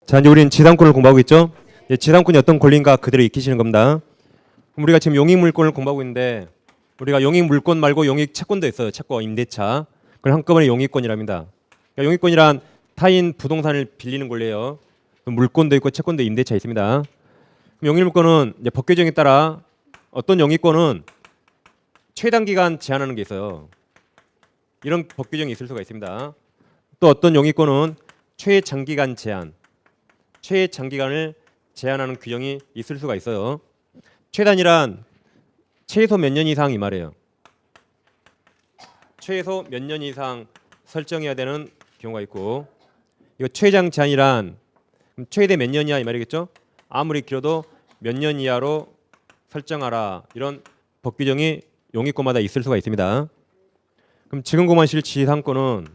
자, 이제 우리는 지상권을 공부하고 있죠. 이제 지상권이 어떤 권리인가 그대로 익히시는 겁니다. 그럼 우리가 지금 용익물권을 공부하고 있는데 우리가 용익물권 말고 용익채권도 있어요. 채권, 임대차. 그걸 한꺼번에 용익권이랍니다. 그러니까 용익권이란 타인 부동산을 빌리는 권리예요. 물권도 있고 채권도 임대차 있습니다. 그럼 용익물권은 이제 법 규정에 따라 어떤 용익권은 최단 기간 제한하는 게 있어요. 이런 법 규정이 있을 수가 있습니다. 또 어떤 용익권은 최장기간 제한, 최장기간을 제한하는 규정이 있을 수가 있어요. 최단이란 최소 몇 년 이상 이 말이에요. 최소 몇 년 이상 설정해야 되는 경우가 있고, 이거 최장 제한이란 최대 몇 년이야 이 말이겠죠. 아무리 길어도 몇 년 이하로 설정하라, 이런 법 규정이 용익권마다 있을 수가 있습니다. 그럼 지금 공부하실 지상권은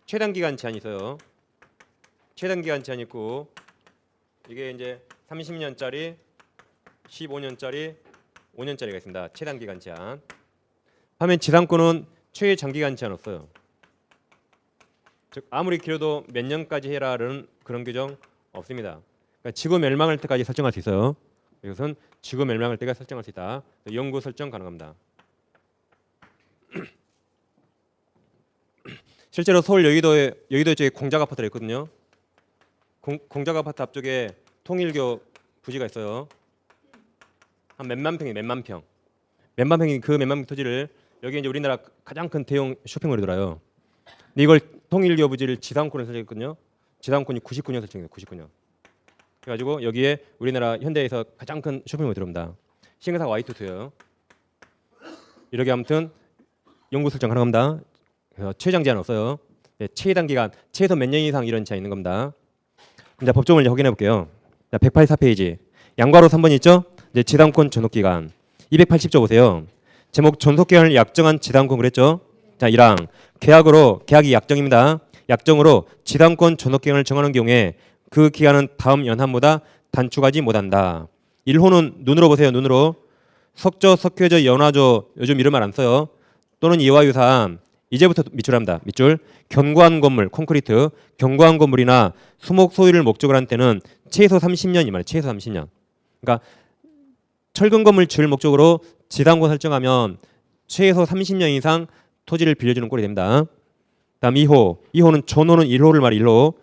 최단 기간 제한이 있어요. 최단 기간 제한이 있고, 이게 이제 30년짜리, 15년짜리, 5년짜리가 있습니다. 최단 기간 제한. 반면 지상권은 최장기간 제한 없어요. 즉 아무리 길어도 몇 년까지 해라는 그런 규정 없습니다. 그러니까 지구 멸망할 때까지 설정할 수 있어요. 이것은 지구 멸망할 때까지 설정할 수 있다. 영구 설정 가능합니다. 실제로 서울 여의도 쪽에 공작 아파트가 있거든요. 공작 아파트 앞쪽에 통일교 부지가 있어요. 한 몇만 평이 몇만 평. 몇만 평이 그 몇만 평 토지를 여기 이제 우리나라 가장 큰 대형 쇼핑몰이 들어요. 근데 이걸 통일교 부지를 지상권에 설정했거든요. 지상권이 99년 설정이에요. 99년. 그래가지고 여기에 우리나라 현대에서 가장 큰 쇼핑몰이 들어옵니다. 시행사 Y22예요. 이렇게 아무튼 영구 설정 가능합니다. 그래서 최장 제한 없어요. 네, 최단 기간 최소 몇 년 이상 이런 제한 있는 겁니다. 자, 법조문을 이제 확인해 볼게요. 자, 184페이지. 양괄호 3번 있죠? 이제 지상권 존속 기간. 280조 보세요. 제목 존속 기간을 약정한 지상권 그랬죠? 자, 1항 계약이 약정입니다. 약정으로 지상권 존속 기간을 정하는 경우에 그 기간은 다음 연한보다 단축하지 못한다. 1호는 눈으로 보세요. 눈으로. 석조, 석회조, 연화조 요즘 이런 말 안 써요. 또는 이와 유사한 이제부터 밑줄합니다. 밑줄. 견고한 건물, 콘크리트, 견고한 건물이나 수목 소유를 목적으로 한 때는 최소 30년 이 말이에요. 최소 30년. 그러니까 철근 건물 지을 목적으로 지상권 설정하면 최소 30년 이상 토지를 빌려주는 꼴이 됩니다. 다음 2호. 2호는 전호는 1호를 말해 1호.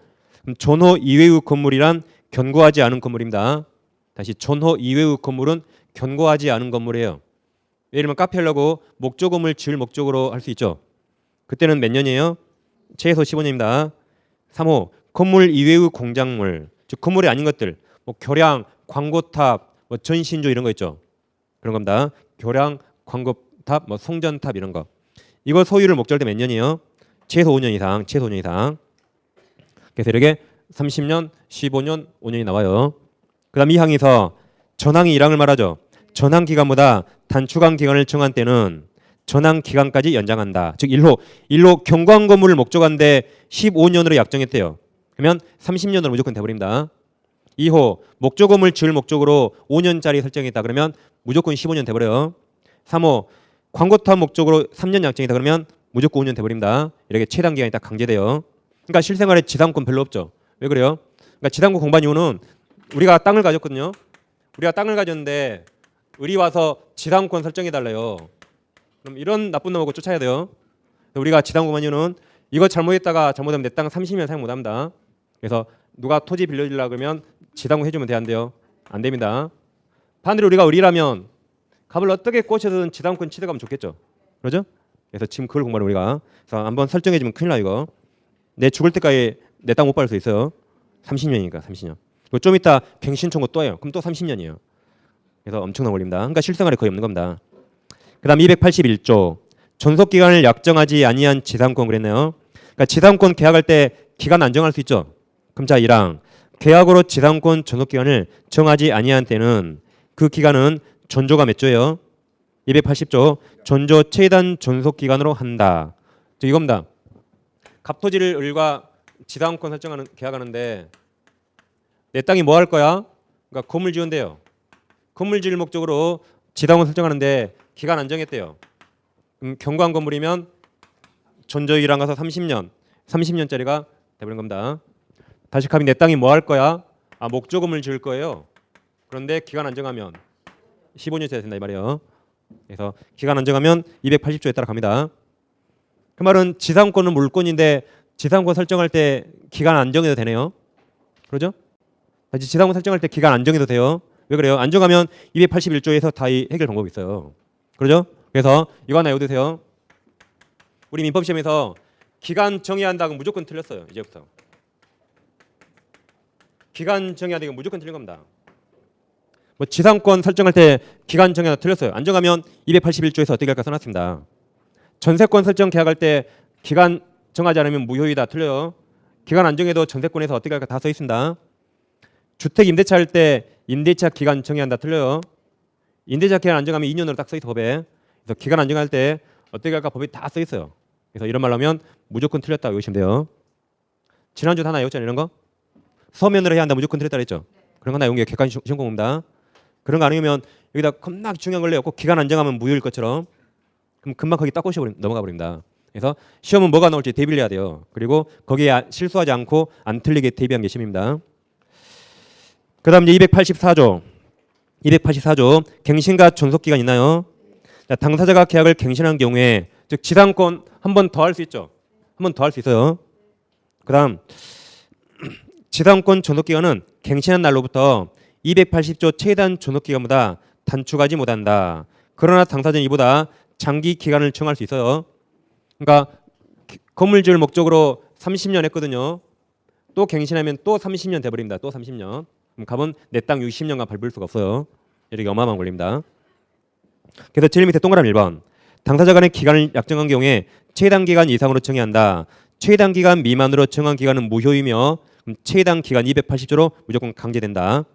그럼 전호 이외의 건물이란 견고하지 않은 건물입니다. 다시 전호 이외의 건물은 견고하지 않은 건물이에요. 예를 들면 카페 하려고 목조 건물 지을 목적으로 할 수 있죠. 그때는 몇 년이에요? 최소 15년입니다. 3호. 건물 이외의 공작물, 즉 건물이 아닌 것들, 뭐 교량, 광고탑, 뭐 전신조 이런 거 있죠. 그런 겁니다. 교량, 광고탑, 뭐 송전탑 이런 거. 이거 소유를 목적으로 할 때 몇 년이에요? 최소 5년 이상, 최소 5년 이상. 그래서 이렇게 30년, 15년, 5년이 나와요. 그다음 이 항에서 전항이 1항을 말하죠. 전항 기간보다 단축한 기간을 정한 때는 전항 기간까지 연장한다. 즉 1호 견고한 건물을 목적한데 15년으로 약정했대요. 그러면 30년으로 무조건 돼버립니다. 2호 목조 건물 지을 목적으로 5년짜리 설정했다. 그러면 무조건 15년 돼버려요. 3호 광고탑 목적으로 3년 약정이다. 그러면 무조건 5년 돼버립니다. 이렇게 최단 기간이 딱 강제돼요. 그러니까 실생활에 지상권 별로 없죠. 왜 그래요? 그러니까 지상권 공부한 이유는 우리가 땅을 가졌거든요. 우리가 땅을 가졌는데 을이 와서 지상권 설정해달래요. 그럼 이런 나쁜 놈하고 쫓아야 돼요. 우리가 지상권 공부한 이유는 이거 잘못했다가 잘못하면 내 땅 30년 사용 못합니다. 그래서 누가 토지 빌려주려고 그러면 지상권 해주면 돼 안 돼요? 안 됩니다. 반대로 우리가 을이라면 갑을 어떻게 꼬셔든 지상권 치러가면 좋겠죠. 그러죠? 그래서 지금 그걸 공부하는 우리가. 그래서 한번 설정해주면 큰일 나 이거. 내 죽을 때까지 내 땅 못 받을 수 있어요. 30년이니까 30년. 그리고 좀 이따 갱신 청구 또 해요. 그럼 또 30년이에요. 그래서 엄청난 권리입니다. 그러니까 실생활에 거의 없는 겁니다. 그 다음 281조. 존속기간을 약정하지 아니한 지상권 그랬네요. 그러니까 지상권 계약할 때 기간 안 정할 수 있죠. 그럼 자 1항. 계약으로 지상권 존속기간을 정하지 아니한 때는 그 기간은 존조가 몇 조예요? 280조. 존조 최단 존속기간으로 한다. 즉 이겁니다. 갑토지를 을과 지상권 설정하는 계약하는데 내 땅이 뭐 할 거야? 그러니까 건물 지은대요. 건물 지을 목적으로 지상권 설정하는데 기간 안 정했대요. 견고한 건물이면 존저 1항 가서 30년, 30년짜리가 돼버린 겁니다. 다시 갑이 내 땅이 뭐 할 거야? 목조금을 지을 거예요. 그런데 기간 안 정하면 15년짜리 된다 이 말이에요. 그래서 기간 안 정하면 280조에 따라 갑니다. 그 말은 지상권은 물권인데 지상권 설정할 때 기간 안 정해도 되네요. 그러죠? 다시 지상권 설정할 때 기간 안 정해도 돼요. 왜 그래요? 안 정하면 281조에서 다 이 해결 방법이 있어요. 그러죠? 그래서 이거 하나 외우세요. 우리 민법 시험에서 기간 정해야 한다고 무조건 틀렸어요. 이제부터. 기간 정해야 되고 무조건 틀린 겁니다. 뭐 지상권 설정할 때 기간 정해야 틀렸어요. 안 정하면 281조에서 어떻게 할까 써놨습니다. 전세권 설정 계약할 때 기간 정하지 않으면 무효이다 틀려요. 기간 안 정해도 전세권에서 어떻게 할까 다 써 있습니다. 주택 임대차 할 때 임대차 기간 정해야 한다 틀려요. 임대차 기간 안 정하면 2년으로 딱 써 있어 법에. 그래서 기간 안 정할 때 어떻게 할까 법에 다 써 있어요. 그래서 이런 말로 하면 무조건 틀렸다고 외우시면 돼요. 지난주 하나 외웠잖아요. 이런 거. 서면으로 해야 한다 무조건 틀렸다 그랬죠. 그런 거 하나 외운 게 객관 시험 공부입니다. 그런 거 안 외우면 여기다 겁나 중요한 걸 내고 기간 안 정하면 무효일 것처럼 그럼 금방 거기 딱 꼬셔 넘어가 버립니다. 그래서 시험은 뭐가 나올지 대비를 해야 돼요. 그리고 거기에 실수하지 않고 안 틀리게 대비한 게 시험입니다. 그 다음 이제 284조 갱신과 존속기간 있나요? 자, 당사자가 계약을 갱신한 경우에 즉 지상권 한 번 더 할 수 있죠. 한 번 더 할 수 있어요. 그 다음 지상권 존속기간은 갱신한 날로부터 280조 최단 존속기간보다 단축하지 못한다. 그러나 당사자는 이보다 장기 기간을 청할 수 있어요. 그러니까 건물 지을 목적으로 30년 했거든요. 또 갱신하면 또 30년 돼버립니다. 또 30년. 그럼 갑은 내 땅 60년간 밟을 수가 없어요. 이렇게 어마어마한 걸립니다. 그래서 제일 밑에 동그라미 1번. 당사자 간의 기간을 약정한 경우에 최단 기간 이상으로 정의한다. 최단 기간 미만으로 정한 기간은 무효이며 최단 기간 280조로 무조건 강제된다.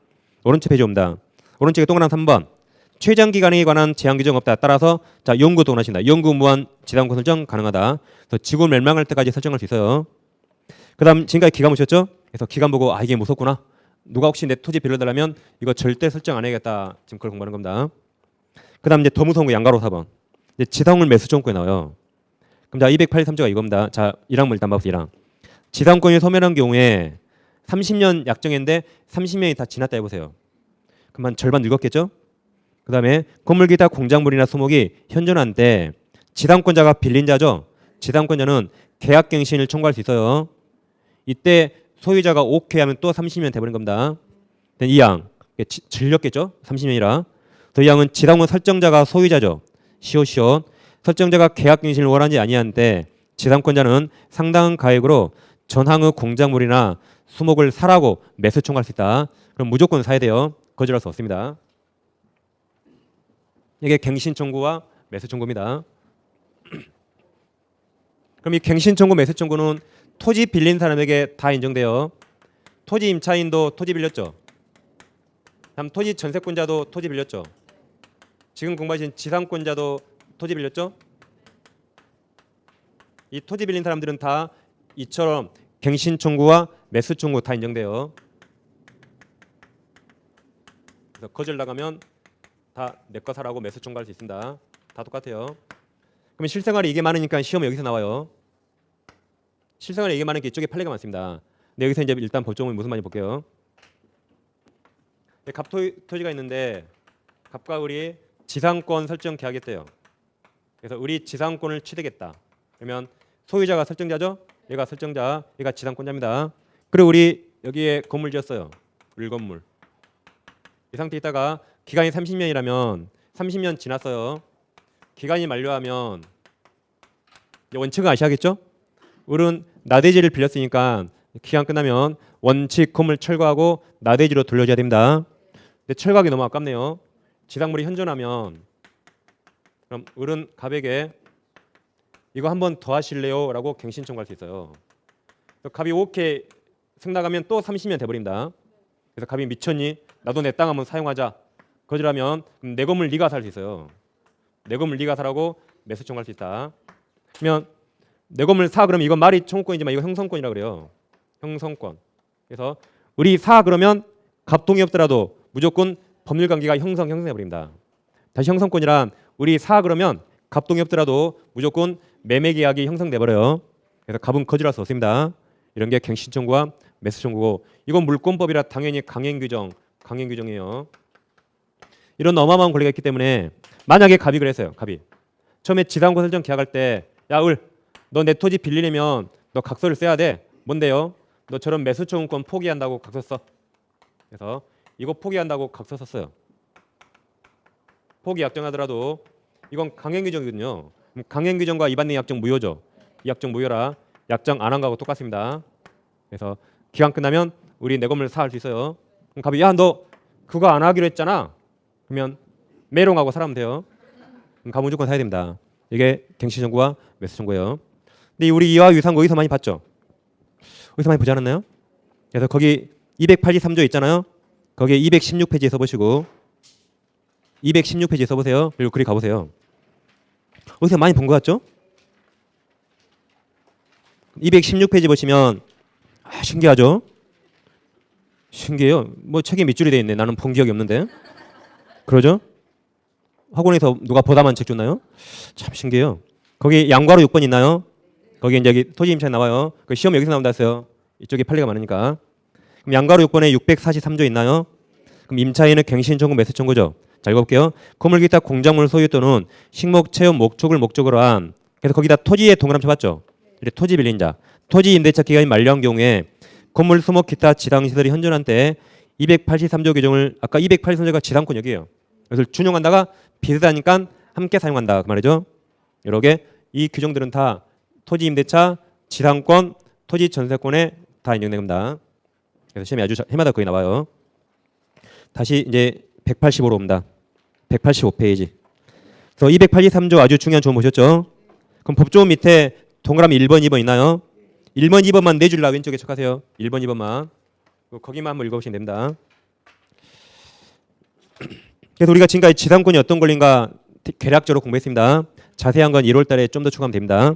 오른쪽 페이지 옵니다. 오른쪽에 동그라미 3번. 최장 기간에 관한 제한 규정 없다. 따라서 자 영구 동원하신다. 영구 무한 지상권 설정 가능하다. 그래서 지구 멸망할 때까지 설정할 수 있어요. 그다음 지금까지 기간 보셨죠? 그래서 기간 보고 이게 무섭구나. 누가 혹시 내 토지 빌려달라면 이거 절대 설정 안 해야겠다. 지금 그걸 공부하는 겁니다. 그다음 이제 더 무서운 거 양가로 4번. 이제 지상물 매수 정권에 나와요. 그럼 자 283조가 이겁니다. 자 1항 일단 봐보세요. 1항. 지상권이 소멸한 경우에 30년 약정했는데 30년이 다 지났다 해보세요. 그럼 한 절반 늙었겠죠? 그 다음에 건물 기타 공작물이나 소목이 현존한 때 지상권자가 빌린 자죠. 지상권자는 계약갱신을 청구할 수 있어요. 이때 소유자가 오케이 하면 또 30년 돼버린 겁니다. 2항 질렸겠죠? 30년이라. 더 2항은 지상권 설정자가 소유자죠. 시옷 설정자가 계약갱신을 원하지 아니한 때 지상권자는 상당한 가액으로 전항의 공작물이나 수목을 사라고 매수 청구할 수 있다. 그럼 무조건 사야 돼요. 거절할 수 없습니다. 이게 갱신 청구와 매수 청구입니다. 그럼 이 갱신 청구, 매수 청구는 토지 빌린 사람에게 다 인정돼요. 토지 임차인도 토지 빌렸죠. 다음 토지 전세권자도 토지 빌렸죠. 지금 공부하신 지상권자도 토지 빌렸죠. 이 토지 빌린 사람들은 다 이처럼 갱신 청구와 매수 청구 다 인정돼요. 그래서 거절 나가면 다 내 거 사라고 매수 청구할 수 있습니다. 다 똑같아요. 그러면 실생활에 이게 많으니까 시험은 여기서 나와요. 실생활에 이게 많은 게 이쪽에 판례가 많습니다. 근데 여기서 이제 일단 법조문이 무슨 말인지 볼게요. 갑 토지가 있는데 갑과 을이 지상권 설정 계약했대요. 그래서 우리 지상권을 취득했다. 그러면 소유자가 설정자죠. 얘가 설정자, 얘가 지상권자입니다. 그리고 우리 여기에 건물 지었어요. 물건물. 이 상태에 있다가 기간이 30년이라면 30년 지났어요. 기간이 만료하면 원칙은 아시겠죠? 을은 나대지를 빌렸으니까 기간 끝나면 원칙 건물 철거하고 나대지로 돌려줘야 됩니다. 근데 철거하기 너무 아깝네요. 지상물이 현존하면 그럼 을은 갑에게 이거 한 번 더 하실래요? 라고 갱신 청구할 수 있어요. 갑이 오케이 승낙하면 또 30년 돼버립니다. 그래서 갑이 미쳤니? 나도 내 땅 한번 사용하자. 거절하면 내 건물 네가 살 수 있어요. 내 건물 네가 사라고 매수 청구할 수 있다. 그러면 내 건물 사 그러면 이건 말이 청구권이지만 이거 형성권이라 그래요. 형성권. 그래서 우리 사 그러면 갑동이 없더라도 무조건 법률관계가 형성해버립니다. 다시 형성권이란 우리 사 그러면 갑동이 없더라도 무조건 매매계약이 형성돼버려요. 그래서 갑은 거지라서 없습니다. 이런 게 갱신 청구와 매수 청구고 이건 물권법이라 당연히 강행 규정이에요. 이런 어마어마한 권리가 있기 때문에 만약에 갑이 그랬어요. 갑이 처음에 지상권 설정 계약할 때 야 을 너 내 토지 빌리려면 너 각서를 써야 돼. 뭔데요? 너처럼 매수 청구권 포기한다고 각서 써. 그래서 이거 포기한다고 각서 썼어요. 포기 약정하더라도 이건 강행 규정이거든요. 강행 규정과 위반된 약정 무효죠. 이 약정 무효라 약정 안 한 거하고 똑같습니다. 그래서 기간 끝나면 우리 내 건물 사할 수 있어요. 그럼 갑이 야 너 그거 안 하기로 했잖아. 그러면 메롱하고 살면 돼요. 그럼 갑은 무조건 사야 됩니다. 이게 갱신 청구와 매수 청구예요. 근데 우리 이와 유사한 거 어디서 많이 봤죠? 어디서 많이 보지 않았나요? 그래서 거기 283조 있잖아요. 거기에 216페이지에 써보시고 216페이지에 써보세요. 그리고 그리 가보세요. 어디서 많이 본 것 같죠? 216페이지 보시면 신기하죠? 신기해요. 뭐 책에 밑줄이 돼 있네. 나는 본 기억이 없는데. 그러죠? 학원에서 누가 보다만 책 줬나요? 참 신기해요. 거기 양괄호 6번 있나요? 거기 이제 여기 토지 임차에 나와요. 그 시험 여기서 나온다 했어요. 이쪽에 판례가 많으니까. 그럼 양괄호 6번에 643조 있나요? 그럼 임차인은 갱신 청구 매수 청구죠. 자 읽어볼게요. 건물 기타 공작물 소유 또는 식목 체험 목적을 목적으로 한 그래서 거기다 토지에 동그라미 쳐봤죠. 토지 빌린 자. 토지 임대차 기간이 만료한 경우에 건물 수목 기타 지상 시설이 현존한 때 283조 규정을 아까 283조가 지상권 여기에요. 그래서 준용한다가 비슷하니까 함께 사용한다 그 말이죠. 이렇게 이 규정들은 다 토지 임대차, 지상권, 토지 전세권에 다 인정됩니다. 그래서 시험에 아주 해마다 거의 나와요. 다시 이제 185로 옵니다. 185페이지. 그래서 283조 아주 중요한 조문 보셨죠? 그럼 법조문 밑에 동그라미 1번, 2번 있나요? 1번, 2번만 내줄라 왼쪽에 척하세요. 1번, 2번만. 거기만 한번 읽어보시면 됩니다. 그래서 우리가 지금까지 지상권이 어떤 권리인가 개략적으로 공부했습니다. 자세한 건 1월 달에 좀 더 추가하면 됩니다.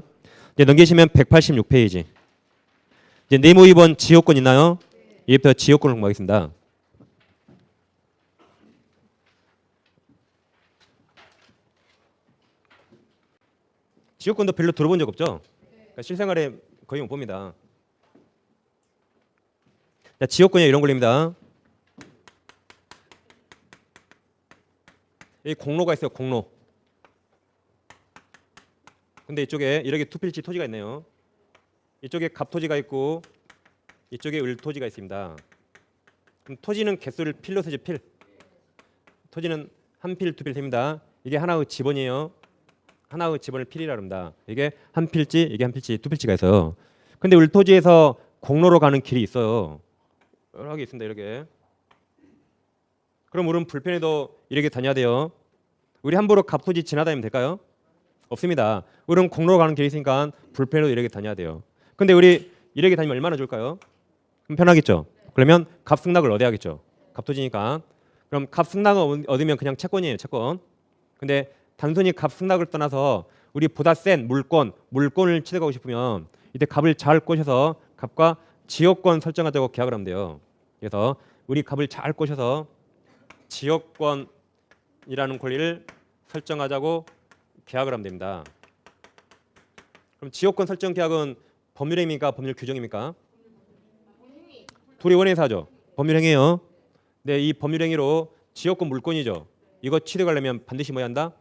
이제 넘기시면 186페이지. 이제 네모 2번 지역권 있나요? 이제부터 지역권을 공부하겠습니다. 지역권도 별로 들어본 적 없죠? 그러니까 실생활에 거의 못 봅니다. 자, 지역권이 이런 권리입니다. 여기 공로가 있어요. 공로. 근데 이쪽에 이렇게 투필지 토지가 있네요. 이쪽에 갑토지가 있고 이쪽에 을토지가 있습니다. 그럼 토지는 개수를 필로 쓰지 필. 토지는 한 필, 두 필 됩니다. 이게 하나의 지번이에요. 하나의 지번을 필이라 합니다. 이게 한 필지, 이게 한 필지, 두 필지가 있어요. 근데 을토지에서 공로로 가는 길이 있어요. 여러 개 있습니다. 이렇게. 그럼 우리는 불편해도 이렇게 다녀야 돼요. 우리 함부로 갑토지 지나다니면 될까요? 없습니다. 우리는 공로로 가는 길이 있으니까 불편해도 이렇게 다녀야 돼요. 근데 우리 이렇게 다니면 얼마나 좋을까요? 그럼 편하겠죠. 그러면 갑승낙을 얻어야겠죠. 갑토지니까. 그럼 갑승낙을 얻으면 그냥 채권이에요. 채권. 근데 단순히 갑승낙을 떠나서 우리 보다 센 물권을 취득하고 싶으면 이때 갑을 잘 꼬셔서 갑과 지역권 설정하자고 계약을 하면 돼요. 그래서 우리 갑을 잘 꼬셔서 지역권이라는 권리를 설정하자고 계약을 하면 됩니다. 그럼 지역권 설정 계약은 법률행위입니까? 법률 규정입니까? 둘이 원해서 하죠. 법률행위예요. 네, 이 법률행위로 지역권 물권이죠. 이거 취득하려면 반드시 뭐 해야 한다?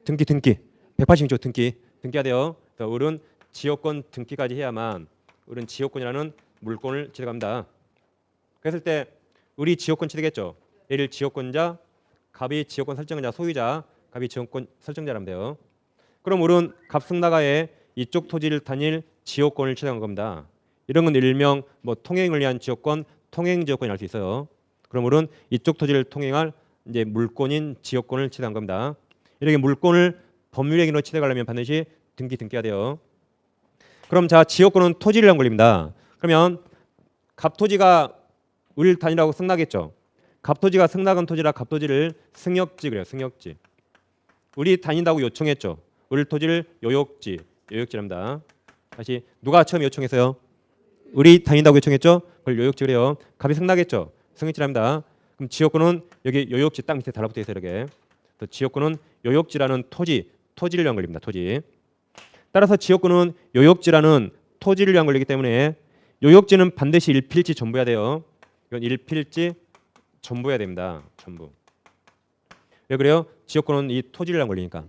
등기. 180조 등기해야 돼요. 을은 지역권 등기까지 해야만 을은 지역권이라는 물권을 취득합니다. 그랬을 때 을이 지역권 취득했죠. 예를 지역권자, 갑이 지역권 설정자, 소유자, 갑이 지역권 설정자라면 돼요. 그럼 을은 갑승낙하에 이쪽 토지를 다닐 지역권을 취득한 겁니다. 이런 건 일명 뭐 통행을 위한 지역권, 통행지역권이 할 수 있어요. 그럼 을은 이쪽 토지를 통행할 이제 물권인 지역권을 취득한 겁니다. 이렇게 물권을 법률행위로 취득하려면 반드시 등기해야 돼요. 그럼 자 지역권은 토지를 한 권리입니다. 그러면 갑토지가 을 단위라고 승낙했죠. 갑토지가 승낙한 토지라 갑토지를 승역지 그래요. 승역지. 을이 다닌다고 요청했죠. 을토지를 요역지랍니다. 다시 누가 처음 요청했어요? 을이 다닌다고 요청했죠. 그걸 요역지 그래요. 갑이 승낙했죠. 승역지랍니다. 그럼 지역권은 여기 요역지 딱 밑에 달라붙어 있어요. 이렇게. 지역권은 요역지라는 토지를 한 권리입니다. 토지. 따라서 지역권은 요역지라는 토지를 위한 권리이기 때문에 요역지는 반드시 일필지 전부해야 돼요. 이건 일필지 전부해야 됩니다. 전부. 왜 그래요? 지역권은 이 토지를 위한 권리니까.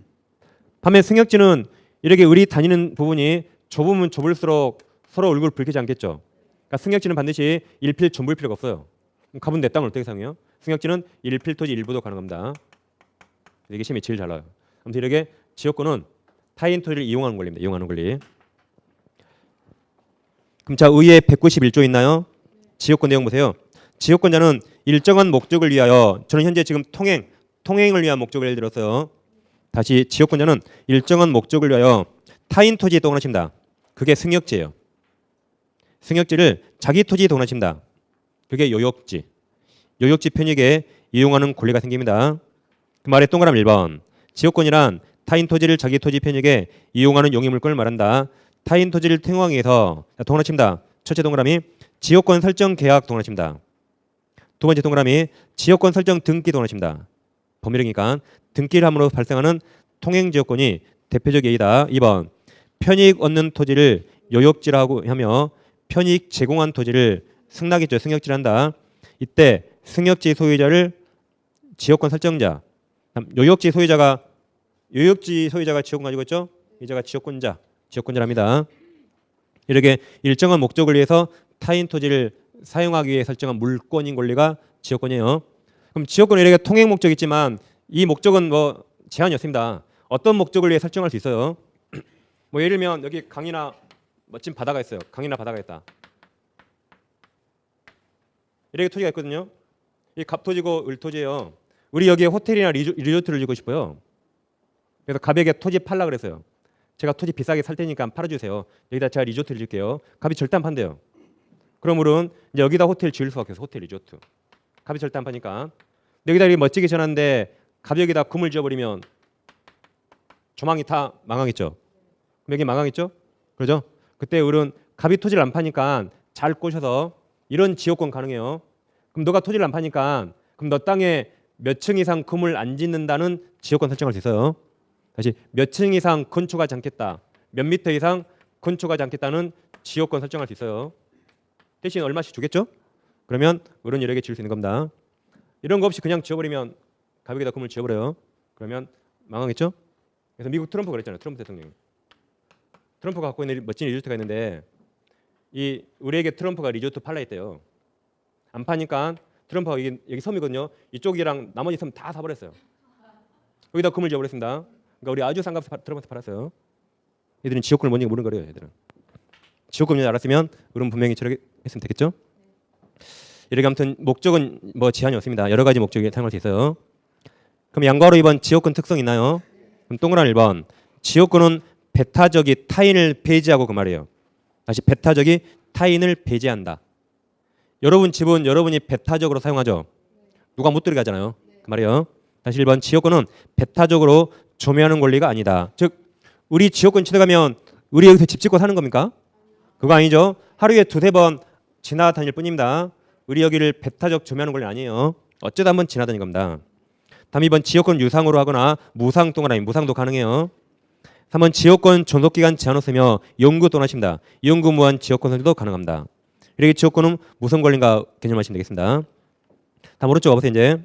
반면 승역지는 이렇게 을이 다니는 부분이 좁으면 좁을수록 서로 얼굴 붉히지 않겠죠. 그러니까 승역지는 반드시 일필 전부일 필요가 없어요. 그럼 갑은 내 땅을 어떻게 사용해요? 승역지는 일필 토지 일부도 가능합니다. 이게 심이 제일 잘 나와요. 아무튼 이렇게 지역권은 타인 토지를 이용하는 권리입니다. 이용하는 권리. 그럼 자, 의회 191조 있나요? 지역권 내용 보세요. 지역권자는 일정한 목적을 위하여, 저는 현재 지금 통행을 위한 목적을 예를 들었어요. 다시 지역권자는 일정한 목적을 위하여 타인 토지에 동원하십니다. 그게 승역지예요. 승역지를 자기 토지에 동원하십니다. 그게 요역지. 요역지 편익에 이용하는 권리가 생깁니다. 그 말에 동그라미 1번. 지역권이란 타인 토지를 자기 토지 편익에 이용하는 용의물권을 말한다. 타인 토지를 통행하기 위해서 동원하십니다. 첫째 동그라미 지역권 설정 계약 동원하십니다. 두 번째 동그라미 지역권 설정 등기 동원하십니다. 법률이니까 등기를 함으로 발생하는 통행지역권이 대표적 예이다. 2번 편익 얻는 토지를 요역지라고 하며 편익 제공한 토지를 승낙이죠. 승역지란다. 이때 승역지 소유자를 지역권 설정자, 요역지 소유자가 지역권 가지고 있죠. 이자가 지역권자랍니다. 이렇게 일정한 목적을 위해서 타인 토지를 사용하기 위해 설정한 물권인 권리가 지역권이에요. 그럼 지역권은 이렇게 통행 목적이 있지만 이 목적은 뭐 제한이 없습니다. 어떤 목적을 위해 설정할 수 있어요. 뭐 예를 들면 여기 강이나 멋진 바다가 있어요. 강이나 바다가 있다. 이렇게 토지가 있거든요. 이 갑토지고 을토지예요. 우리 여기에 호텔이나 리조트를 짓고 싶어요. 그래서 갑에게 토지 팔라 그랬어요. 제가 토지 비싸게 살 테니까 팔아주세요. 여기다 제가 리조트를 짓게요. 갑이 절대 안 판대요. 그럼 우리는 이제 여기다 호텔 지을 수가 없어요. 호텔 리조트. 갑이 절대 안 파니까. 여기다 이렇게 멋지게 지어놨는데 갑이 여기다 금을 지어버리면 조망이 다 망하겠죠. 그럼 여기 망하겠죠. 그러죠. 그때 을은 갑이 토지를 안 파니까 잘 꼬셔서 이런 지역권 가능해요. 그럼 너가 토지를 안 파니까 그럼 너 땅에 몇 층 이상 금을 안 짓는다는 지역권 설정할 수 있어요. 다시 몇 층 이상 건축하지 않겠다. 몇 미터 이상 건축하지 않겠다는 지역권 설정할 수 있어요. 대신 얼마씩 주겠죠? 그러면 을은 이렇게 지을 수 있는 겁니다. 이런 거 없이 그냥 지어버리면 갑에게다 금을 지어버려요. 그러면 망하겠죠? 그래서 미국 트럼프 그랬잖아요. 트럼프 대통령이. 트럼프가 갖고 있는 멋진 리조트가 있는데 이 우리에게 트럼프가 리조트 팔라 했대요. 안 파니까 트럼프가 여기 섬이거든요. 이쪽이랑 나머지 섬 다 사버렸어요. 여기다 금을 지어버렸습니다. 그러니까 우리 아주 싼 값에 트럼프한테 팔았어요. 얘들은 지역권을 뭔지 모르는 거예요. 얘들은. 지역권을 알았으면 우리는 분명히 저렇게 했으면 되겠죠. 이렇게 아무튼 목적은 뭐 제한이 없습니다. 여러 가지 목적이 사용할 수 있어요. 그럼 양과로 2번 지역권 특성 있나요? 그럼 동그라미 1번 지역권은 배타적이 타인을 배제하고 그 말이에요. 다시 배타적이 타인을 배제한다. 여러분 집은 여러분이 배타적으로 사용하죠. 누가 못 들어게 하잖아요. 그 말이에요. 다시 1번 지역권은 배타적으로 조매하는 권리가 아니다. 즉 우리 지역권 지나가면 우리 여기서 집 짓고 사는 겁니까? 그거 아니죠. 하루에 두세 번 지나다닐 뿐입니다. 우리 여기를 배타적 조매하는 권리 아니에요. 어쩌다 한번 지나다닌 겁니다. 다음 2번 지역권 유상으로 하거나 무상 동그라미 무상도 가능해요. 3번 지역권 존속기간 제한 없으며 영구 동원하십니다. 영구 무한 지역권 선정도 가능합니다. 이렇게 지역권은 무슨 권리인가 개념하시면 되겠습니다. 다음 오른쪽 와보세요. 이제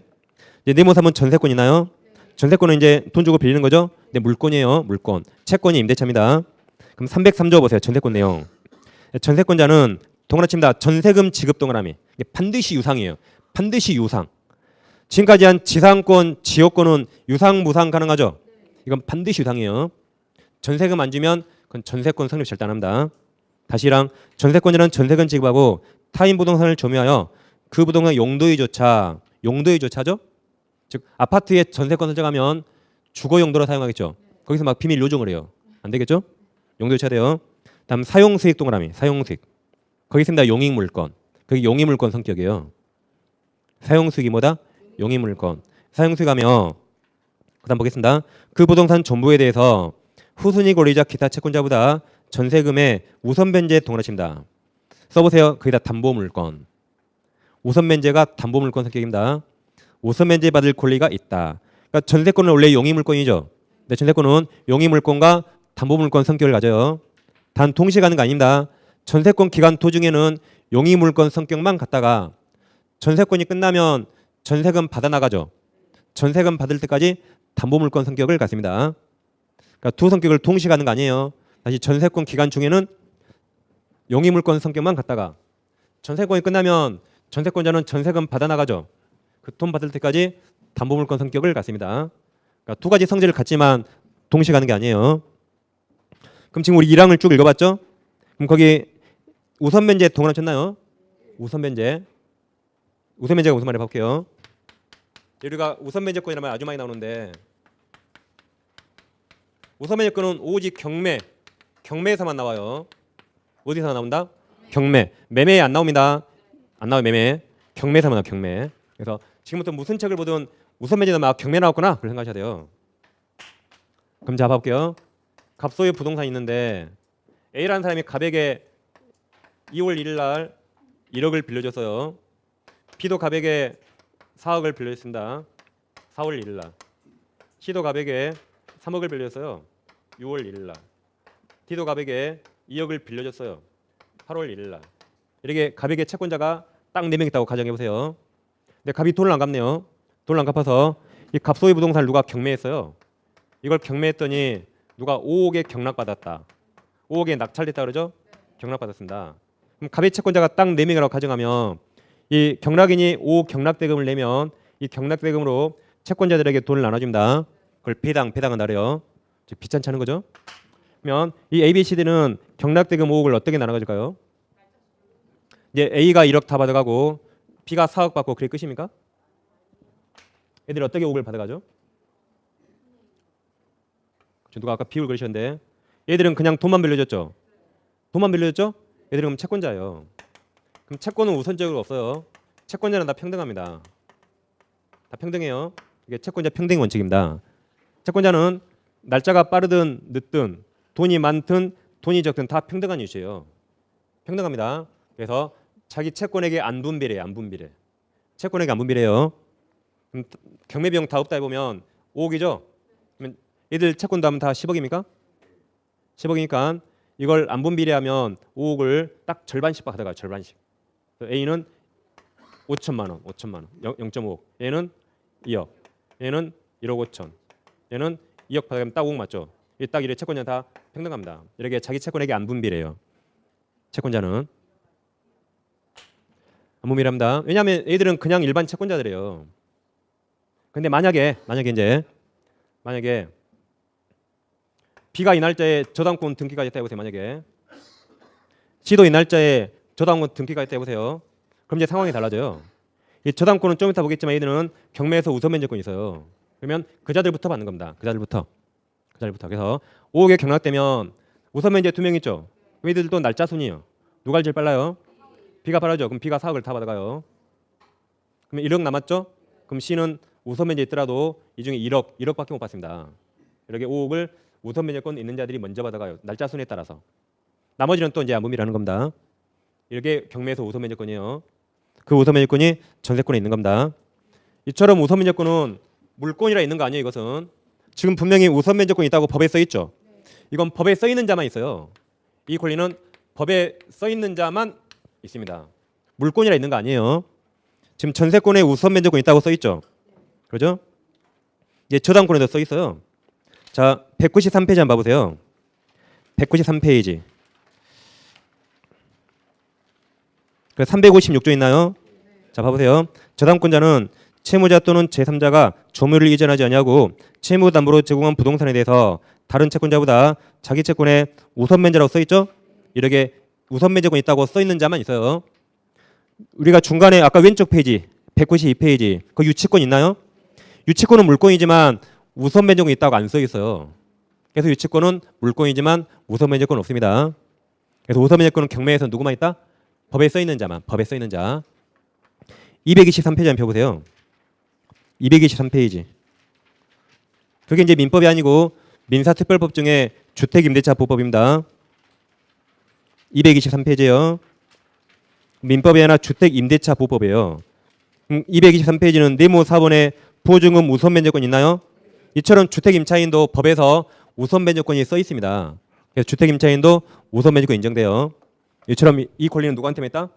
네모 3번 전세권 있나요? 전세권은 이제 돈 주고 빌리는 거죠. 네, 물권이에요. 물권. 채권이 임대차입니다. 그럼 303조 보세요. 전세권 내용. 전세권자는 동그라칩니다. 전세금 지급 동그라미. 이게 반드시 유상이에요. 반드시 유상. 지금까지 한 지상권, 지역권은 유상, 무상 가능하죠. 이건 반드시 유상이에요. 전세금 안 주면 그건 전세권 성립 절대 안 합니다. 다시랑 전세권이란 전세금 지급하고 타인 부동산을 점유하여 그 부동산 용도의조차죠. 즉 아파트에 전세권 설정하면 주거 용도로 사용하겠죠. 거기서 막 비밀 요정을 해요. 안 되겠죠? 용도조차 돼요. 다음 사용수익 동그라미. 사용수익. 거기 있습니다. 용익물권. 그게 용익물권 성격이에요. 사용수익이 뭐다? 용익물권. 사용수익하며 그다음 보겠습니다. 그 부동산 전부에 대해서 후순위 권리자 기타 채권자보다 전세금의 우선 변제에 동원하십니다. 써보세요. 거기다 담보물권. 우선 변제가 담보물권 성격입니다. 우선 변제 받을 권리가 있다. 그러니까 전세권은 원래 용의물권이죠. 근데 전세권은 용의물권과 담보물권 성격을 가져요. 단 동시에 가는 거 아닙니다. 전세권 기간 도중에는 용의물권 성격만 갖다가 전세권이 끝나면 전세금 받아 나가죠. 전세금 받을 때까지 담보물권 성격을 갖습니다. 그러니까 두 성격을 동시에 가는 거 아니에요. 다시 전세권 기간 중에는 용의물권 성격만 갖다가 전세권이 끝나면 전세권자는 전세금 받아 나가죠. 그 돈 받을 때까지 담보물권 성격을 갖습니다. 그러니까 두 가지 성질을 갖지만 동시에 가는 게 아니에요. 그럼 지금 우리 1항을 쭉 읽어봤죠? 그럼 거기 우선변제 동그라미 쳤나요? 우선변제가 무슨 말인지 볼게요. 우리가 우선변제권이라는 말 아주 많이 나오는데 우선변제권은 오직 경매에서만 나와요. 어디서 나온다? 경매. 매매에 안 나옵니다. 안 나와요. 매매. 경매에서만 나와요. 경매. 그래서 지금부터 무슨 책을 보든 우선변제는 막 경매 나왔구나 그렇게 생각하셔야 돼요. 그럼 자 봐볼게요. 갑소유 부동산이 있는데 A라는 사람이 갑에게 2월 1일 날 1억을 빌려줬어요. B도 갑에게 4억을 빌려줬습니다. 4월 1일 날. C도 갑에게 3억을 빌려줬어요. 6월 1일 날. D도 갑에게 2억을 빌려줬어요. 8월 1일 날. 이렇게 갑에게 채권자가 딱 4명 있다고 가정해 보세요. 근데 갑이 돈을 안 갚네요. 돈을 안 갚아서 이 갑소유 부동산을 누가 경매했어요. 이걸 경매했더니 누가 5억에 경락받았다. 5억에 낙찰됐다 그러죠? 경락받았습니다. 그럼 갑의 채권자가 딱 4명이라고 가정하면 이 경락인이 5억 경락대금을 내면 이 경락대금으로 채권자들에게 돈을 나눠줍니다. 그걸 배당은 나래요. 즉 비찬치 않은 거죠. 그러면 이 A, B, C, D는 경락대금 5억을 어떻게 나눠가질까요? 이제 A가 1억 다 받아가고 B가 4억 받고 그게 끝입니까? 애들이 어떻게 5억을 받아가죠? 누가 아까 비율 그러셨는데 얘들은 그냥 돈만 빌려줬죠. 돈만 빌려줬죠? 얘들은 그럼 채권자예요. 그럼 채권은 우선적으로 없어요. 채권자는 다 평등합니다. 다 평등해요. 이게 채권자 평등 원칙입니다. 채권자는 날짜가 빠르든 늦든 돈이 많든 돈이 적든 다 평등한 이슈예요. 평등합니다. 그래서 자기 채권에게 안 분비례. 채권에게 안 분비례요. 그럼 경매비용 다 없다 해보면 5억이죠. 그러면 얘들 채권도 하면 다 10억입니까? 10억이니까 이걸 안 분비례하면 5억을 딱 절반씩 받아가요. 절반씩. A는 5천만 원, 0.5억. 얘는 2억. 얘는 1억 5천. 얘는 2억 받아가면 딱 5억 맞죠? 이 딱 이래 채권자 다 평등합니다. 이렇게 자기 채권에게 안 분비례요. 채권자는 안 분비례합니다. 왜냐하면 얘들은 그냥 일반 채권자들이에요. 근데 만약에 B가 이 날짜에 저당권 등기가 있다 해보세요. 만약에 C도 이 날짜에 저당권 등기가 있다 해보세요. 그럼 이제 상황이 달라져요. 이 저당권은 좀 이따 보겠지만 얘들은 경매에서 우선변제권이 있어요. 그러면 그자들부터 받는 겁니다. 그자들부터. 그래서 5억에 경락되면 우선변제 2명 있죠. 얘들도 날짜 순이에요. 누가 제일 빨라요? B가 빠르죠. 그럼 B가 4억을 다 받아가요. 그러면 1억 남았죠? 그럼 C는 우선변제 있더라도 이 중에 1억밖에 못 받습니다. 이렇게 5억을 우선변제권 있는 자들이 먼저 받아가요. 날짜 순에 따라서. 나머지는 또 이제 안 분비라는 겁니다. 이렇게 경매에서 우선변제권이에요. 그 우선변제권이 전세권에 있는 겁니다. 이처럼 우선변제권은 물권이라 있는 거 아니에요. 이것은 지금 분명히 우선변제권이 있다고 법에 써 있죠. 이건 법에 써 있는 자만 있어요. 이 권리는 법에 써 있는 자만 있습니다. 물권이라 있는 거 아니에요. 지금 전세권에 우선변제권이 있다고 써 있죠. 그렇죠? 이제 저당권에도 써 있어요. 자, 193페이지 한번 봐보세요. 193페이지. 그 356조 있나요? 자, 봐보세요. 저당권자는 채무자 또는 제3자가 점유를 이전하지 않냐고 채무담보로 제공한 부동산에 대해서 다른 채권자보다 자기 채권에 우선변제라고 써 있죠? 이렇게 우선변제권이 있다고 써 있는 자만 있어요. 우리가 중간에 아까 왼쪽 페이지 192페이지 그 유치권 있나요? 유치권은 물권이지만 우선변제권이 있다고 안 써 있어요. 그래서 유치권은 물권이지만 우선변제권은 없습니다. 그래서 우선변제권은 경매에서 누구만 있다? 법에 써 있는 자만. 법에 써 있는 자. 223페이지 한번 펴보세요. 223페이지. 그게 이제 민법이 아니고 민사특별법 중에 주택임대차보호법입니다. 223페이지요. 민법이 아니라 주택임대차보호법이에요. 223페이지는 네모 4번에 보증금 우선변제권 있나요? 이처럼 주택임차인도 법에서 우선 변제권이 써 있습니다. 그래서 주택 임차인도 우선 변제권 인정돼요. 이처럼 이 권리는 누구한테만 있다?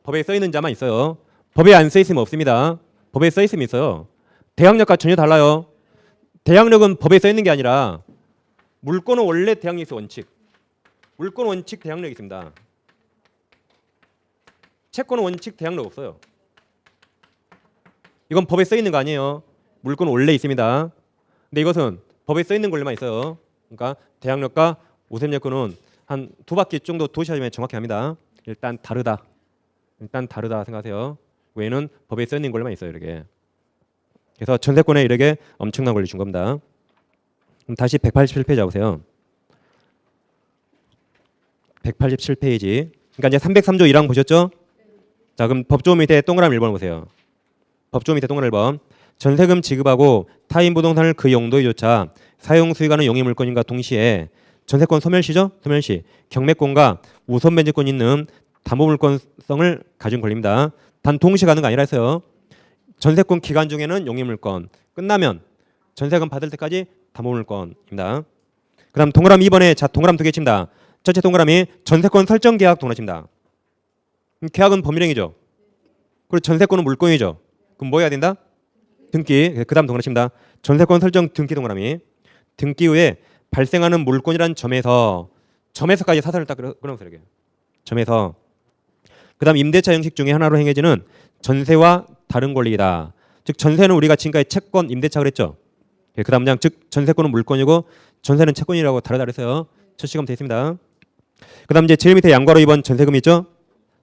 법에 써 있는 자만 있어요. 법에 안 써 있으면 없습니다. 법에 써 있으면 있어요. 대항력과 전혀 달라요. 대항력은 법에 써 있는 게 아니라 물권은 원래 대항력이 있어. 원칙. 물권 원칙 대항력이 있습니다. 채권은 원칙 대항력 없어요. 이건 법에 써 있는 거 아니에요. 물권은 원래 있습니다. 근데 이것은 법에 써 있는 권리만 있어요. 그러니까 대항력과 우선권은 한 두 바퀴 정도 도시하시면 정확히 합니다. 일단 다르다. 일단 다르다 생각하세요. 외에는 법에 써 있는 권리만 있어요. 이렇게. 그래서 전세권에 이렇게 엄청난 권리 준 겁니다. 그럼 다시 187페이지 가보세요. 187페이지. 그러니까 이제 303조 1항 보셨죠? 자, 그럼 법조 밑에 동그라미 1번 보세요. 법조 밑에 동그라미 1번. 전세금 지급하고 타인 부동산을 그 용도에 조차 사용 수익하는 용의 물건인가 동시에 전세권 소멸시죠? 소멸시. 경매권과 우선 변제권 있는 담보물권성을 가진 권리입니다. 단 동시에 가는 거 아니라 했어요. 전세권 기간 중에는 용의 물건, 끝나면 전세금 받을 때까지 담보물건입니다. 그다음 동그라미 2번에 자 동그라미 두 개 칩니다. 첫째 동그라미 전세권 설정 계약 동그라미 칩니다. 계약은 법률행위죠. 그리고 전세권은 물권이죠. 그럼 뭐 해야 된다? 등기. 그다음 동그라미 칩니다. 전세권 설정 등기 동그라미. 등기 후에 발생하는 물권이란 점에서까지 사설을 딱 끊어서 이렇게. 점에서. 그다음 임대차 형식 중에 하나로 행해지는 전세와 다른 권리이다. 즉 전세는 우리가 지금까지 채권, 임대차 그랬죠. 그다음 그냥 즉 전세권은 물권이고 전세는 채권이라고 다르다 그랬어요. 첫 시간 되어 있습니다. 그다음 이제 제일 밑에 양괄호 2번 전세금 있죠.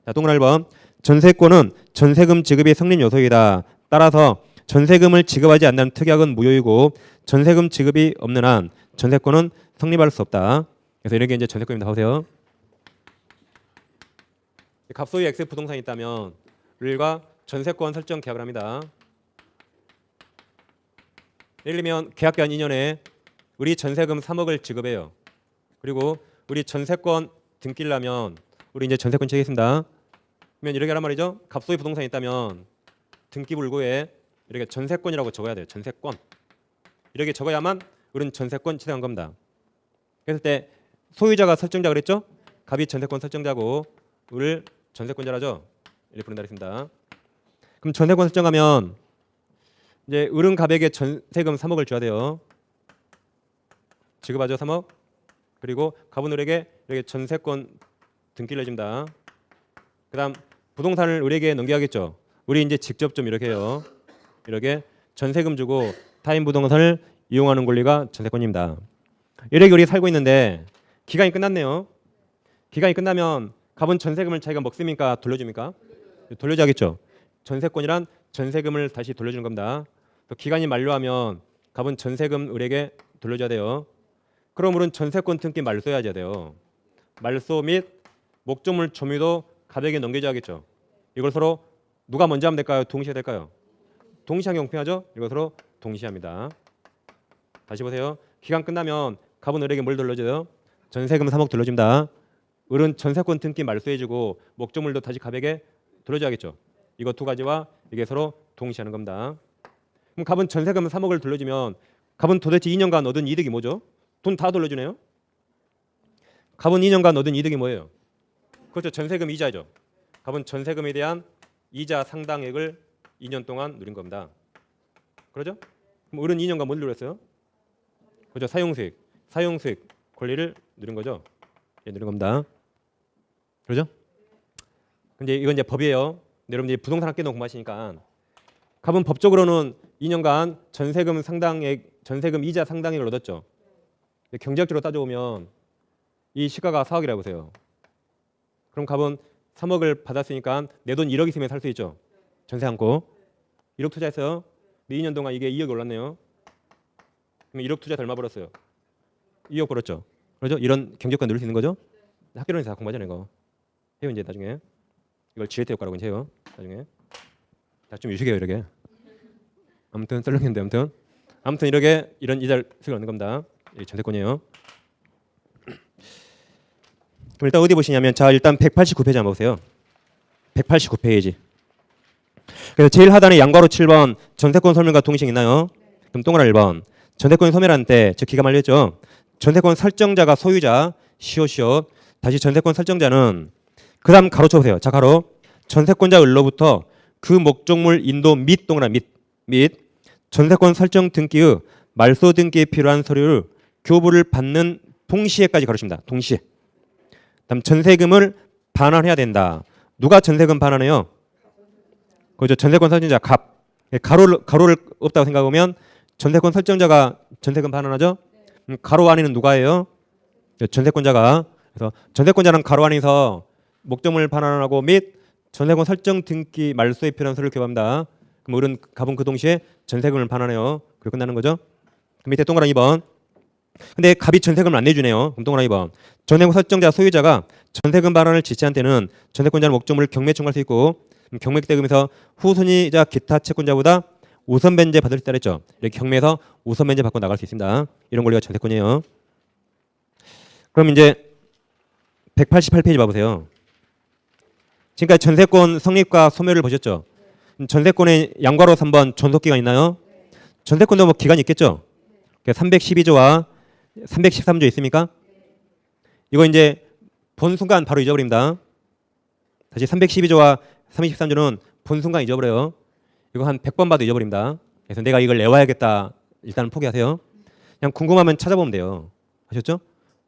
자, 동그라미 1번. 전세권은 전세금 지급의 성립 요소이다. 따라서 전세금을 지급하지 않는 특약은 무효이고 전세금 지급이 없는 한 전세권은 성립할 수 없다. 그래서 이렇게 이제 전세권입니다. 보세요. 갑소유 X 부동산이 있다면 우리가 전세권 설정 계약을 합니다. 예를 들면 계약기간 2년에 우리 전세금 3억을 지급해요. 그리고 우리 전세권 등기를 하면 우리 이제 전세권 체결했습니다. 그러면 이렇게 하란 말이죠. 갑소유 부동산이 있다면 등기 불구에 이렇게 전세권이라고 적어야 돼요. 전세권. 이렇게 적어야만 우리는 전세권 취득한 겁니다. 그랬을 때 소유자가 설정자 그랬죠? 갑이 전세권 설정자고 우리를 전세권자라죠. 이렇게 부른다 그랬습니다. 그럼 전세권 설정하면 이제 을은 갑에게 전세금 3억을 줘야 돼요. 지급하죠 3억. 그리고 갑은 을에게 이렇게 전세권 등기를 해줍니다. 그다음 부동산을 을에게 넘겨야겠죠. 우리 이제 직접 좀 이렇게 해요. 이렇게 전세금 주고 타인 부동산을 이용하는 권리가 전세권입니다. 이렇게 우리 살고 있는데 기간이 끝났네요. 기간이 끝나면 갑은 전세금을 자기가 먹습니까? 돌려줍니까? 돌려줘야겠죠. 전세권이란 전세금을 다시 돌려주는 겁니다. 기간이 만료하면 갑은 전세금 을에게 돌려줘야 돼요. 그럼 우리는 전세권 등기 말소해야 돼요. 말소 및 목적물 점유도 갑에게 넘겨줘야겠죠. 이걸 서로 누가 먼저 하면 될까요? 동시에 될까요? 동시하기 공평하죠? 이걸 서로 동시합니다. 다시 보세요. 기간 끝나면 갑은 을에게 뭘 돌려줘요? 전세금 3억 돌려줍니다. 을은 전세권 등기 말소해주고 목적물도 다시 갑에게 돌려줘야겠죠. 이거 두 가지와 이게 서로 동시하는 겁니다. 그럼 갑은 전세금 3억을 돌려주면 갑은 도대체 2년간 얻은 이득이 뭐죠? 돈 다 돌려주네요. 갑은 2년간 얻은 이득이 뭐예요? 그렇죠. 전세금 이자죠. 갑은 전세금에 대한 이자 상당액을 2년 동안 누린 겁니다. 그렇죠? 그럼 을은 2년간 뭘 누렸어요? 그렇죠. 사용수익 권리를 누린 거죠. 예, 누린 겁니다. 그렇죠? 근데 이건 이제 법이에요. 여러분들이 부동산 학계도 공부하시니까 갑은 법적으로는 2년간 전세금 이자 상당액을 얻었죠. 경제학적으로 따져보면 이 시가가 4억이라고 보세요. 그럼 갑은 3억을 받았으니까 내 돈 1억 있으면 살 수 있죠. 전세 안고 1억 투자했어요. 2년 동안 이게 2억이 올랐네요. 그럼 1억 투자 얼마 벌었어요? 2억 벌었죠. 그렇죠? 이런 경제권 누릴 수 있는 거죠. 학교론에서 다 공부하잖아요. 이거 해요 이제 나중에 이걸 지렛대 효과라고 이제 해요. 나중에 좀 유식해요 이렇게. 아무튼 썰렁했는데 아무튼 이렇게 이런 이자를 얻는 겁니다. 이 전세권이에요. 그럼 일단 어디 보시냐면 자 일단 189페이지 한번 보세요. 189페이지. 그래서 제일 하단에 양괄호 7번 전세권 설명과 동의식 있나요? 그럼 동그라미 1번 전세권 소멸한 때 즉 기가 말렸죠. 전세권 설정자가 소유자 시옷 다시 전세권 설정자는 그다음 가로 쳐보세요. 자 가로 전세권자 을로부터 그 목적물 인도 및 동그라미 및 전세권 설정 등기의 말소 등기에 필요한 서류를 교부를 받는 동시에까지 가르칩니다. 동시에. 다음 전세금을 반환해야 된다. 누가 전세금 반환해요? 그죠. 전세권 설정자 갑. 가로를 없다고 생각하면 전세권 설정자가 전세금 반환하죠. 가로 안에는 누가 해요? 전세권자가. 그래서 전세권자는 가로 안에서 목적물 반환하고 및 전세권 설정 등기 말소에 필요한 서류를 교부합니다. 그럼 을은 갑은 그 동시에 전세금을 반환해요. 그리고 끝나는 거죠. 그 밑에 동그라미 2번. 근데 갑이 전세금을 안 내주네요. 그럼 동그라미 2번. 전세권 설정자 소유자가 전세금 반환을 지시한 때는 전세권자는 목적물을 경매 청구할 수 있고 경매대금에서 후순위자 기타 채권자보다 우선 변제 받을 수 있다 그랬죠. 이렇게 경매에서 우선 변제 받고 나갈 수 있습니다. 이런 권리가 전세권이에요. 그럼 이제 188페이지 봐보세요. 지금까지 전세권 성립과 소멸을 보셨죠. 전세권의 양괄호 3번 존속기간 있나요? 전세권도 뭐 기간이 있겠죠. 312조와 313조 있습니까? 이거 이제 본 순간 바로 잊어버립니다. 다시 312조와 313조는 본 순간 잊어버려요. 이거 한 100번 봐도 잊어버립니다. 그래서 내가 이걸 내와야겠다. 일단은 포기하세요. 그냥 궁금하면 찾아보면 돼요. 아셨죠?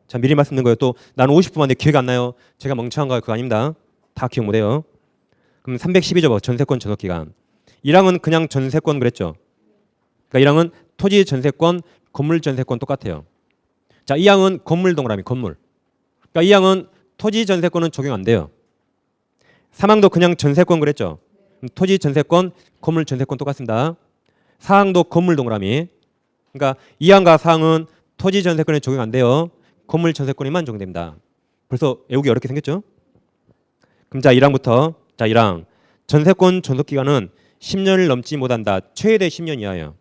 자, 미리 말씀드린 거예요. 또 나는 50분 만에 기억이 안 나요. 제가 멍청한 거예요. 그거 아닙니다. 다 기억 못해요. 그럼 312조 전세권 전속기간. 1항은 그냥 전세권 그랬죠. 그러니까 1항은 토지 전세권, 건물 전세권 똑같아요. 자, 2항은 건물 동그라미 건물. 그러니까 2항은 토지 전세권은 적용 안 돼요. 3항도 그냥 전세권 그랬죠. 토지 전세권, 건물 전세권 똑같습니다. 4항도 건물 동그라미. 그러니까 2항과 4항은 토지 전세권에 적용 안 돼요. 건물 전세권에만 적용됩니다. 벌써 외우기 어렵게 생겼죠? 그럼 자 1항부터 자 1항 전세권 전속기간은 10년을 넘지 못한다. 최대 10년 이하예요.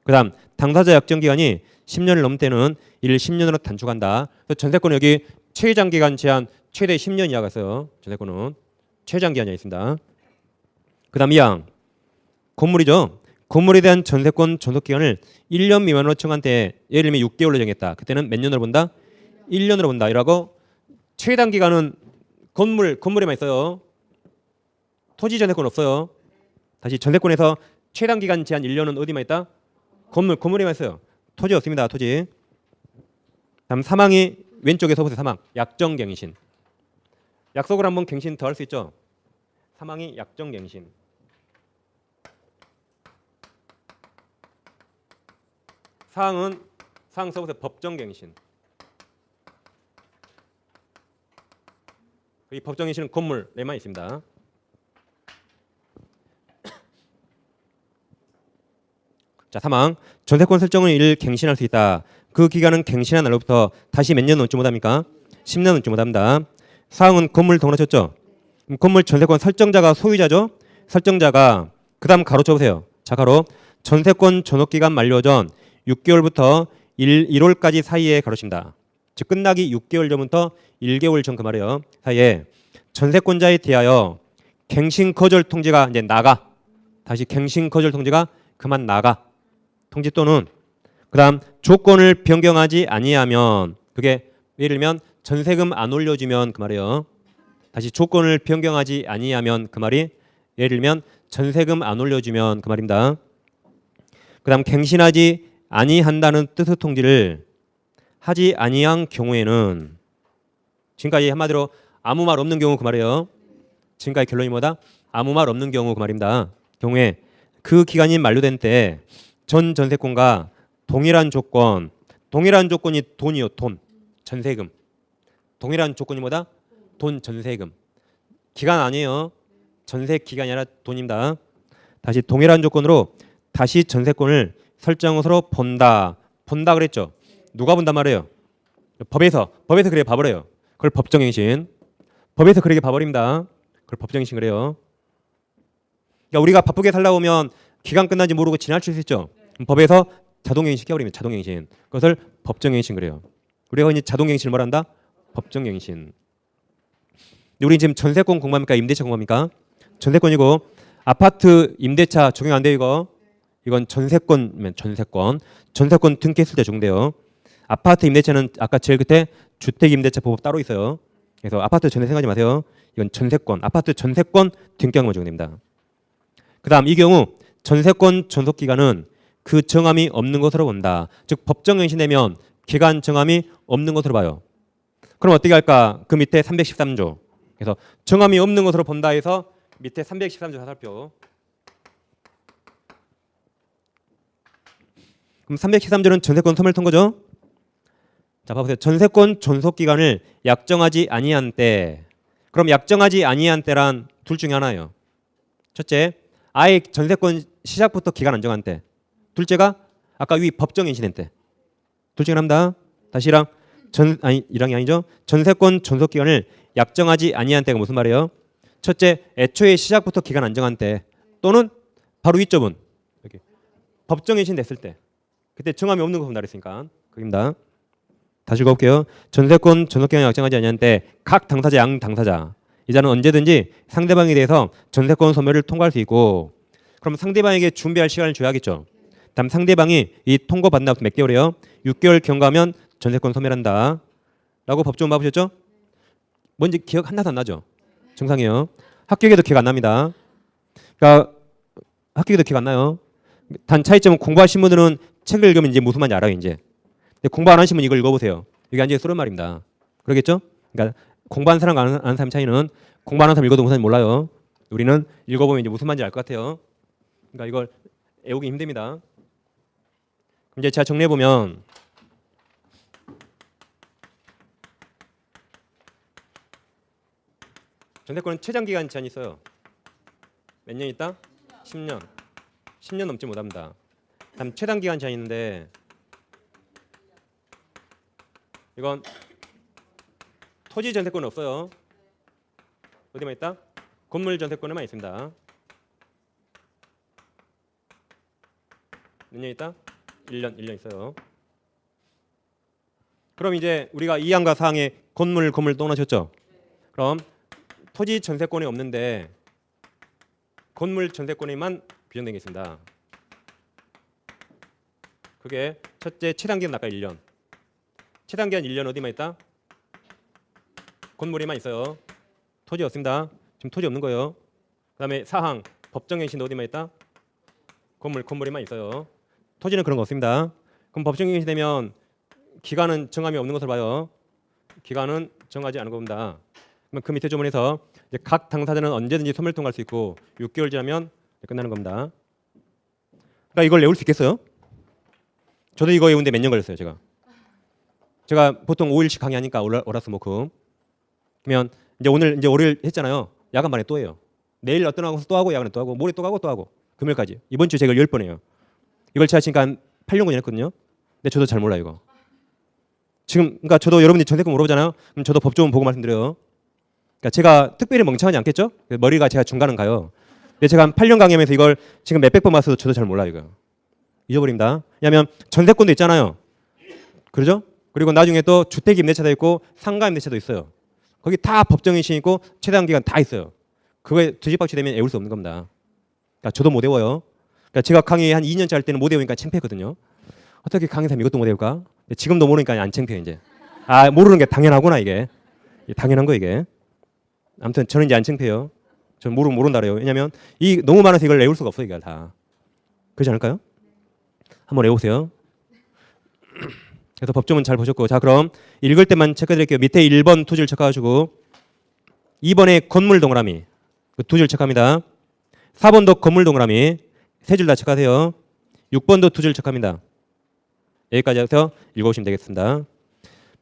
그 다음 당사자 약정기간이 10년을 넘을 때는 이를 10년으로 단축한다. 그래서 전세권은 여기 최장기간 제한 최대 10년 이하가 있어요. 전세권은 최장기간이 있습니다. 그 다음 2항 건물이죠. 건물에 대한 전세권 전속기간을 1년 미만으로 청한 때 예를 들면 6개월로 정했다. 그때는 몇 년으로 본다? 1년으로 본다. 이라고 최단기간은 건물에만 있어요. 토지 전세권 없어요. 다시 전세권에서 최단기간 제한 1년은 어디만 있다? 건물에만 있어요. 토지 없습니다. 토지. 다음 3항이 왼쪽에서 보세요. 3항 약정갱신. 약속을 한번 갱신 더 할 수 있죠. 3항이 약정갱신. 4항은 4항 써보세요. 법정갱신. 이 법정갱신은 건물에만 있습니다. 자, 3항 전세권 설정을 이를 갱신할 수 있다. 그 기간은 갱신한 날로부터 다시 몇 년 넘지 못합니까? 10년 넘지 못합니다. 4항은 건물 동그라쳤죠. 건물 전세권 설정자가 소유자죠. 설정자가 그 다음 가로 쳐보세요. 자, 가로 전세권 전업기간 만료 전 6개월부터 1월까지 사이에 가로친다. 즉 끝나기 6개월 전부터 1개월 전 그 말이에요. 사이에 전세권자에 대하여 갱신 거절 통지가 이제 나가. 다시 갱신 거절 통지가 그만 나가. 통지 또는 그다음 조건을 변경하지 아니하면 그게 예를 들면 전세금 안 올려주면 그 말이에요. 다시 조건을 변경하지 아니하면 그 말이 예를 들면 전세금 안 올려주면 그 말입니다. 그다음 갱신하지 아니한다는 뜻의 통지를 하지 아니한 경우에는 지금까지 한마디로 아무 말 없는 경우 그 말이에요. 지금까지 결론이 뭐다? 아무 말 없는 경우 그 말입니다. 경우에 그 기간이 만료된 때 전 전세권과 동일한 조건이 돈이요. 돈. 전세금. 동일한 조건이 뭐다? 돈 전세금. 기간 아니에요. 전세 기간이 아니라 돈입니다. 다시 동일한 조건으로 다시 전세권을 설정으로 본다 그랬죠. 누가 본단 말이에요? 법에서 그래 봐버려요. 그걸 법정갱신. 법에서 그렇게 봐버립니다. 그걸 법정갱신 그래요. 그러니까 우리가 바쁘게 살다 보면 기간 끝난지 모르고 지나칠 수 있죠. 법에서 자동갱신 시켜버리면 자동갱신. 그것을 법정갱신 그래요. 우리가 이제 자동갱신을 말한다? 법정갱신. 우리 지금 전세권 공부합니까? 임대차 공부합니까? 전세권이고 아파트 임대차 적용 안 돼요 이거. 이건 전세권면 전세권 등기했을 때 적용돼요. 아파트 임대차는 아까 제일 끝에 주택임대차 보법 따로 있어요. 그래서 아파트 전세 생각하지 마세요. 이건 전세권, 아파트 전세권 등기한 거 적용됩니다. 그 다음 이 경우 전세권 존속기간은 그 정함이 없는 것으로 본다. 즉 법정갱신되면 기간 정함이 없는 것으로 봐요. 그럼 어떻게 할까? 그 밑에 313조. 그래서 정함이 없는 것으로 본다 해서 밑에 313조 사살표. 그럼 313조는 전세권 소멸 통거죠. 자, 봐보세요. 전세권 존속 기간을 약정하지 아니한 때. 그럼 약정하지 아니한 때란 둘 중에 하나예요. 첫째, 아예 전세권 시작부터 기간 안 정한 때. 둘째가 아까 위 법정갱신된 때. 둘 중에 하나입니다. 다시 이랑이 아니죠. 전세권 존속 기간을 약정하지 아니한 때가 무슨 말이에요? 첫째, 애초에 시작부터 기간 안 정한 때 또는 바로 위쪽은 여기 법정갱신 됐을 때. 그때 정함이 없는 거 본다 그랬으니까. 그입니다. 다시 읽어볼게요. 전세권 존속기간을 약정하지 아니한 때 각 당사자 양 당사자 이자는 언제든지 상대방에 대해서 전세권 소멸을 통과할 수 있고 그럼 상대방에게 준비할 시간을 줘야겠죠. 다음 상대방이 이 통고받는 다음 몇 개월이에요? 6개월 경과하면 전세권 소멸한다 라고 법조문 봐보셨죠? 뭔지 기억 하나도 안 나죠? 정상이에요. 합격에도 기억 안 납니다. 그러니까 합격에도 기억 안 나요. 단 차이점은 공부하신 분들은 책을 읽으면 이제 무슨 말인지 알아요. 이제 근데 공부 안 하시면 이걸 읽어보세요. 이게 완전히 쏘는 말입니다. 그러겠죠? 그러니까 공부하는 사람과 안 하는 사람 차이는 공부하는 사람 읽어도 무슨 말인지 몰라요. 우리는 읽어보면 이제 무슨 말인지 알 것 같아요. 그러니까 이걸 외우기 힘듭니다. 이제 제가 정리해 보면 전세권은 최장 기간 제한이 있어요. 몇 년 있다? 10년. 10년 넘지 못합니다. 다음 최단 기간 제한이 있는데 이건 토지 전세권은 없어요. 어디만 있다? 건물 전세권에만 있습니다. 몇 년 있다? 1년 있어요. 그럼 이제 우리가 2항과 4항에 건물 떠나셨죠? 그럼 토지 전세권이 없는데 건물 전세권에만 규정된 게 있습니다. 그게 첫째 최단기간 아까 1년. 최단기간 1년 어디만 있다? 건물에만 있어요. 토지 없습니다. 지금 토지 없는 거예요. 그다음에 4항 법정갱신 어디만 있다? 건물에만 있어요. 토지는 그런 거 없습니다. 그럼 법정갱신 되면 기간은 정함이 없는 것으로 봐요. 기간은 정하지 않은 겁니다. 그러면 그 밑에 조문에서 이제 각 당사자는 언제든지 소멸 통과할 수 있고 6개월 지나면 끝나는 겁니다. 그러니까 이걸 외울 수 있겠어요? 저도 이거 외우는데 몇 년 걸렸어요. 제가 보통 5일씩 강의하니까 월화수목금. 그러면 이제 오늘 이제 월요일 했잖아요. 야간 반에 또 해요. 내일 어떤 하고서 또 하고 야간에 또 하고 모레 또 하고 또 하고 금요일까지. 이번 주 제가 10번 해요. 이걸 제가 지금 한 8년 했거든요. 근데 저도 잘 몰라요 이거. 지금 그러니까 저도 여러분들이 전세권 물어보잖아요. 그럼 저도 법조문 보고 말씀드려요. 그러니까 제가 특별히 멍청하지 않겠죠? 머리가 제가 중간은 가요. 근데 제가 한 8년 강의하면서 이걸 지금 몇백 번 봤어도 저도 잘 몰라요 이거. 잊어버립니다. 왜냐하면 전세권도 있잖아요. 그러죠? 그리고 나중에 또 주택 임대차도 있고 상가 임대차도 있어요. 거기 다 법정갱신 있고 최단 기간 다 있어요. 그거에 뒤집박치 되면 외울 수 없는 겁니다. 그러니까 저도 못 외워요. 그러니까 제가 강의 한 2년째 할 때는 못 외우니까 창피했거든요. 어떻게 강의사님 이것도 못 외울까? 지금도 모르니까 안 창피해 이제. 아 모르는 게 당연하구나 이게. 당연한 거 이게. 아무튼 저는 이제 안 창피해요. 저는 모른다 그래요. 왜냐면 이 너무 많아서 이걸 외울 수가 없어요 이게 다. 그렇지 않을까요? 한번 외우세요. 그래서 법조문 잘 보셨고 자 그럼 읽을 때만 체크드릴게요. 밑에 1번 두 줄 체크하시고 2번에 건물 동그라미 두 줄 체크합니다. 4번도 건물 동그라미 세 줄 다 체크하세요. 6번도 두 줄 체크합니다. 여기까지 해서 읽어보시면 되겠습니다.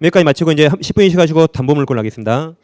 여기까지 마치고 이제 10분 쉬가지고 담보물권 하겠습니다.